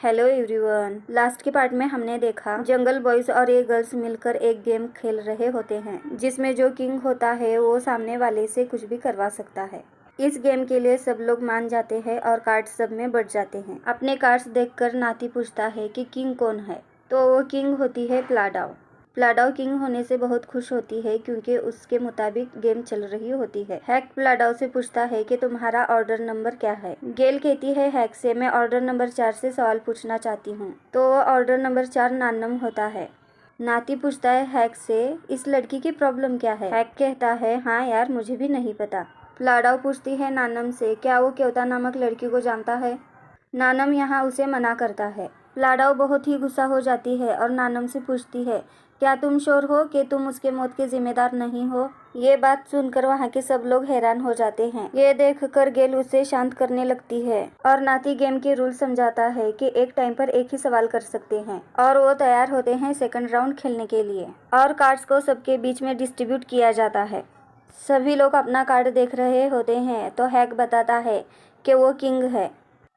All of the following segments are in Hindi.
Hello everyone. लास्ट के पार्ट में हमने देखा जंगल बॉयज और ये गर्ल्स मिलकर एक गेम खेल रहे होते हैं जिसमें जो किंग होता है वो सामने वाले से कुछ भी करवा सकता है। इस गेम के लिए सब लोग मान जाते हैं और कार्ड्स सब में बढ़ जाते हैं। अपने कार्ड्स देखकर नाती पूछता है कि किंग कौन है, तो वो किंग होती है प्लाडाओ। प्लाडाओ किंग होने से बहुत खुश होती है क्योंकि उसके मुताबिक गेम चल रही होती है। हैक प्लाडाओ से पूछता है कि तुम्हारा ऑर्डर नंबर क्या है। गेल कहती है हैक से, मैं ऑर्डर नंबर 4 से सवाल पूछना चाहती हूँ। तो वो ऑर्डर नंबर 4 नानम होता है। नाती पूछता है हैक से, इस लड़की की प्रॉब्लम क्या है। हैक कहता है हाँ यार, मुझे भी नहीं पता। प्लाडाओ पूछती है नानम से, क्या वो क्योता नामक लड़की को जानता है। नानम यहाँ उसे मना करता है। प्लाडाओ बहुत ही गुस्सा हो जाती है और नानम से पूछती है, क्या तुम श्योर हो कि तुम उसके मौत के जिम्मेदार नहीं हो। ये बात सुनकर वहाँ के सब लोग हैरान हो जाते हैं। ये देखकर गेल उसे शांत करने लगती है और नाती गेम के रूल समझाता है कि एक टाइम पर एक ही सवाल कर सकते हैं और वो तैयार होते हैं सेकंड राउंड खेलने के लिए और कार्ड्स को सबके बीच में डिस्ट्रीब्यूट किया जाता है। सभी लोग अपना कार्ड देख रहे होते हैं तो हैक बताता है कि वो किंग है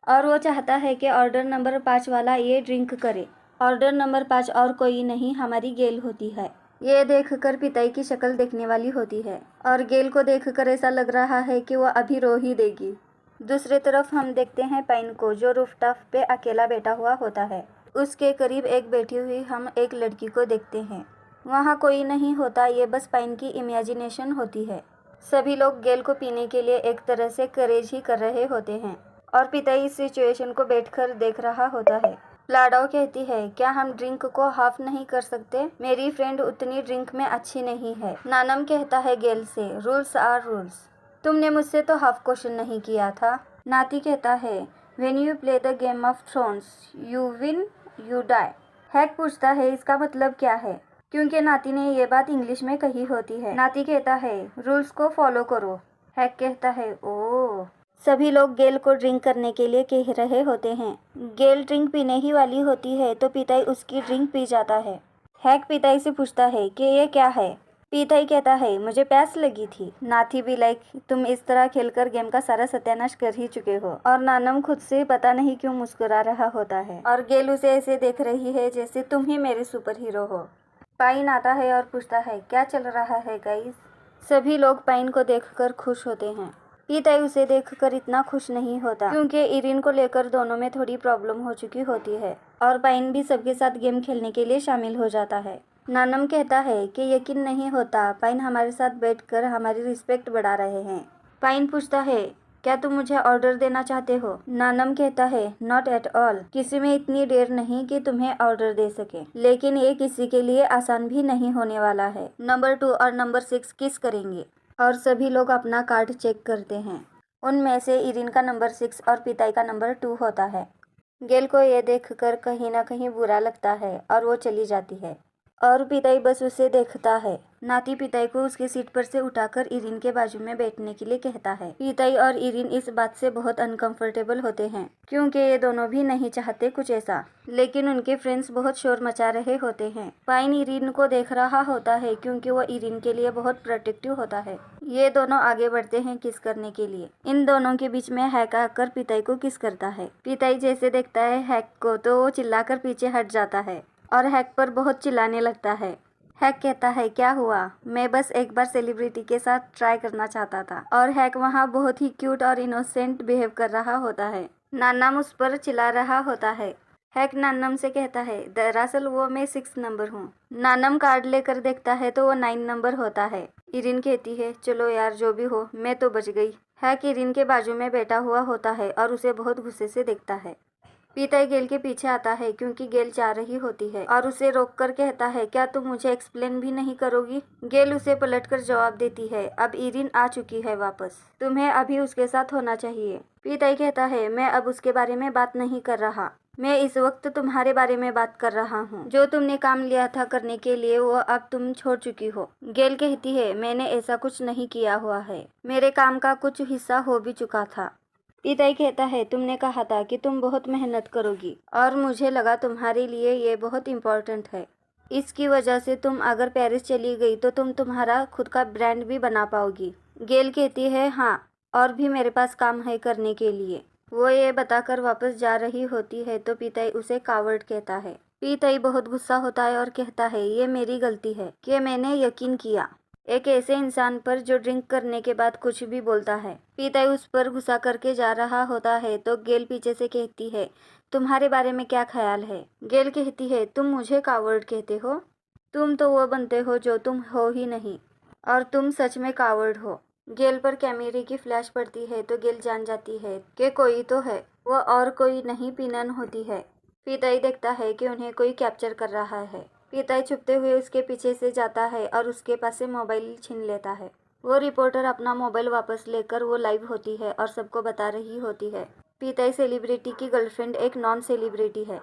और वो चाहता है कि ऑर्डर नंबर 5 वाला ये ड्रिंक करे। ऑर्डर नंबर 5 और कोई नहीं, हमारी गेल होती है। ये देखकर पिताई की शक्ल देखने वाली होती है और गेल को देखकर ऐसा लग रहा है कि वो अभी रो ही देगी। दूसरी तरफ हम देखते हैं पाइन को, जो रूफटॉप पे अकेला बैठा हुआ होता है। उसके करीब एक बैठी हुई हम एक लड़की को देखते हैं। वहाँ कोई नहीं होता, ये बस पाइन की इमेजिनेशन होती है। सभी लोग गेल को पीने के लिए एक तरह से करेज ही कर रहे होते हैं और पिताई इस सिचुएशन को बैठकर देख रहा होता है। प्लाडाओ कहती है, क्या हम ड्रिंक को हाफ नहीं कर सकते, मेरी फ्रेंड उतनी ड्रिंक में अच्छी नहीं है। नानम कहता है गेल से, रूल्स आर रूल्स, तुमने मुझसे तो हाफ क्वेश्चन नहीं किया था। नाती कहता है, when you play the Game of Thrones you win you die. हैक पूछता है इसका मतलब क्या है, क्योंकि नाती ने ये बात इंग्लिश में कही होती है। नाती कहता है रूल्स को फॉलो करो। हैक कहता है ओह। सभी लोग गेल को ड्रिंक करने के लिए कह रहे होते हैं। गेल ड्रिंक पीने ही वाली होती है तो पिताई उसकी ड्रिंक पी जाता है। हैक पिताई से पूछता है कि ये क्या है। पिताई कहता है मुझे प्यास लगी थी। नाथी भी लाइक, तुम इस तरह खेलकर गेम का सारा सत्यानाश कर ही चुके हो। और नानम खुद से पता नहीं क्यों मुस्कुरा रहा होता है और गेल उसे ऐसे देख रही है जैसे तुम ही मेरे सुपर हीरो हो। पाइन आता है और पूछता है क्या चल रहा है गाइस। सभी लोग पाइन को देखकर खुश होते हैं। पिताई उसे देखकर इतना खुश नहीं होता क्योंकि इरिन को लेकर दोनों में थोड़ी प्रॉब्लम हो चुकी होती है और पाइन भी सबके साथ गेम खेलने के लिए शामिल हो जाता है। नानम कहता है कि यकीन नहीं होता, पाइन हमारे साथ बैठकर हमारी रिस्पेक्ट बढ़ा रहे हैं। पाइन पूछता है क्या तुम मुझे ऑर्डर देना चाहते हो। नानम कहता है नॉट एट ऑल, किसी में इतनी देर नहीं कि तुम्हें ऑर्डर दे सके, लेकिन ये किसी के लिए आसान भी नहीं होने वाला है। नंबर 2 और नंबर 6 किस करेंगे। और सभी लोग अपना कार्ड चेक करते हैं। उनमें से इरिन का नंबर 6 और पिताई का नंबर 2 होता है। गेल को यह देखकर कहीं ना कहीं बुरा लगता है और वो चली जाती है और पिताई बस उसे देखता है। नाती पिताई को उसकी सीट पर से उठाकर इरिन के बाजू में बैठने के लिए कहता है। पिताई और इरिन इस बात से बहुत अनकंफर्टेबल होते हैं क्योंकि ये दोनों भी नहीं चाहते कुछ ऐसा, लेकिन उनके फ्रेंड्स बहुत शोर मचा रहे होते हैं। पाइन इरिन को देख रहा होता है क्योंकि वो इरिन के लिए बहुत प्रोटेक्टिव होता है। ये दोनों आगे बढ़ते हैं किस करने के लिए। इन दोनों के बीच में हैक आकर पिताई को किस करता है। पिताई जैसे देखता है हैक को तो वो चिल्लाकर पीछे हट जाता है और हैक पर बहुत चिल्लाने लगता है। हैक कहता है क्या हुआ, मैं बस एक बार सेलिब्रिटी के साथ ट्राई करना चाहता था। और हैक वहाँ बहुत ही क्यूट और इनोसेंट बिहेव कर रहा होता है। नानम उस पर चिल्ला रहा होता है। हैक नानम से कहता है दरअसल वो मैं 6 नंबर हूँ। नानम कार्ड लेकर देखता है तो वो 9 नंबर होता है। इरिन कहती है चलो यार जो भी हो, मैं तो बच गई। हैक इरिन के बाजू में बैठा हुआ होता है और उसे बहुत गुस्से से देखता है। पिताई गेल के पीछे आता है क्योंकि गेल जा रही होती है और उसे रोककर कहता है क्या तुम मुझे एक्सप्लेन भी नहीं करोगी। गेल उसे पलटकर जवाब देती है अब इरिन आ चुकी है वापस, तुम्हें अभी उसके साथ होना चाहिए। पिताई कहता है मैं अब उसके बारे में बात नहीं कर रहा, मैं इस वक्त तुम्हारे बारे में बात कर रहा हूँ। जो तुमने काम लिया था करने के लिए वो अब तुम छोड़ चुकी हो। गेल कहती है मैंने ऐसा कुछ नहीं किया हुआ है, मेरे काम का कुछ हिस्सा हो भी चुका था। पिताई कहता है तुमने कहा था कि तुम बहुत मेहनत करोगी और मुझे लगा तुम्हारे लिए ये बहुत इम्पोर्टेंट है। इसकी वजह से तुम अगर पेरिस चली गई तो तुम तुम्हारा खुद का ब्रांड भी बना पाओगी। गेल कहती है हाँ, और भी मेरे पास काम है करने के लिए। वो ये बताकर वापस जा रही होती है तो पीताई उसे कावर्ड कहता है। पीताई बहुत गुस्सा होता है और कहता है, ये मेरी गलती है कि मैंने यकीन किया एक ऐसे इंसान पर जो ड्रिंक करने के बाद कुछ भी बोलता है। पीताई उस पर गुस्सा करके जा रहा होता है तो गेल पीछे से कहती है, तुम्हारे बारे में क्या ख्याल है? गेल कहती है, तुम मुझे कावर्ड कहते हो? तुम तो वो बनते हो जो तुम हो ही नहीं, और तुम सच में कावर्ड हो। गेल पर कैमरे की फ्लैश पड़ती है तो गेल जान जाती है कि कोई तो है, वो और कोई नहीं पिनन होती है। पीताई देखता है कि उन्हें कोई कैप्चर कर रहा है। पीताई छुपते हुए उसके पीछे से जाता है और उसके पास से मोबाइल छीन लेता है। वो रिपोर्टर अपना मोबाइल वापस लेकर वो लाइव होती है और सबको बता रही होती है। पीताई सेलिब्रिटी की गर्लफ्रेंड एक नॉन सेलिब्रिटी है।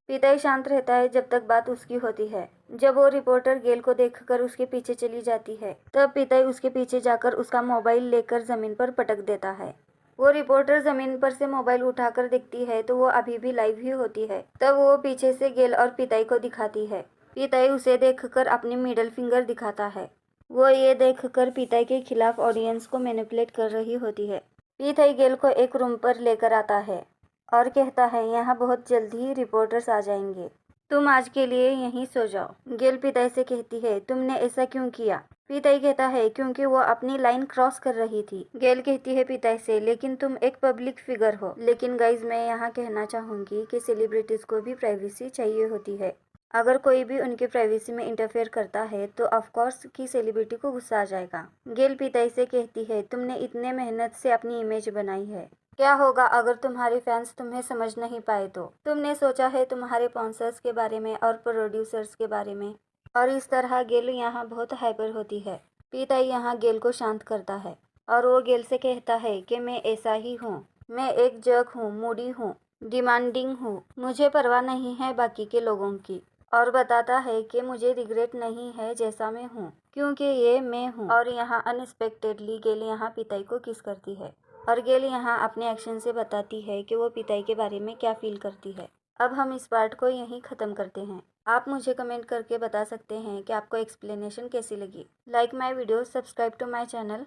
पीताई शांत रहता है जब तक बात उसकी होती है। जब वो रिपोर्टर गेल को देखकर उसके पीछे चली जाती है तब पीताई उसके पीछे जाकर उसका मोबाइल लेकर जमीन पर पटक देता है। वो रिपोर्टर जमीन पर से मोबाइल उठाकर देखती है तो वो अभी भी लाइव ही होती है। तब वो पीछे से गेल और पीताई को दिखाती है। पीताई उसे देखकर अपनी मिडिल फिंगर दिखाता है। वो ये देखकर पीताई के खिलाफ ऑडियंस को मैनिपुलेट कर रही होती है। पीताई गेल को एक रूम पर लेकर आता है और कहता है, यहाँ बहुत जल्द ही रिपोर्टर्स आ जाएंगे, तुम आज के लिए यहीं सो जाओ। गेल पीताई से कहती है, तुमने ऐसा क्यों किया? पीताई कहता है, क्योंकि वो अपनी लाइन क्रॉस कर रही थी। गेल कहती है पीताई से, लेकिन तुम एक पब्लिक फिगर हो। लेकिन गाइज, मैं यहाँ कहना चाहूँगी कि सेलिब्रिटीज़ को भी प्राइवेसी चाहिए होती है। अगर कोई भी उनकी प्राइवेसी में इंटरफेयर करता है तो ऑफकोर्स की सेलिब्रिटी को गुस्सा आ जाएगा। गेल पीताई से कहती है, तुमने इतने मेहनत से अपनी इमेज बनाई है, क्या होगा अगर तुम्हारे फैंस तुम्हें समझ नहीं पाए तो? तुमने सोचा है तुम्हारे स्पॉन्सर्स के बारे में और प्रोड्यूसर्स के बारे में? और इस तरह गेल यहाँ बहुत हाइपर होती है। पीताई यहाँ गेल को शांत करता है और वो गेल से कहता है कि मैं ऐसा ही हूँ, मैं एक जर्क हूँ, मूडी हूँ, डिमांडिंग हूँ, मुझे परवाह नहीं है बाकी के लोगों की। और बताता है कि मुझे रिग्रेट नहीं है जैसा मैं हूँ, क्योंकि ये मैं हूँ। और यहाँ अनएक्सपेक्टेडली गेल यहाँ पीताई को किस करती है और गेल यहाँ अपने एक्शन से बताती है कि वो पीताई के बारे में क्या फील करती है। अब हम इस पार्ट को यहीं ख़त्म करते हैं। आप मुझे कमेंट करके बता सकते हैं कि आपको एक्सप्लेनेशन कैसी लगी। Like my video, subscribe to my channel.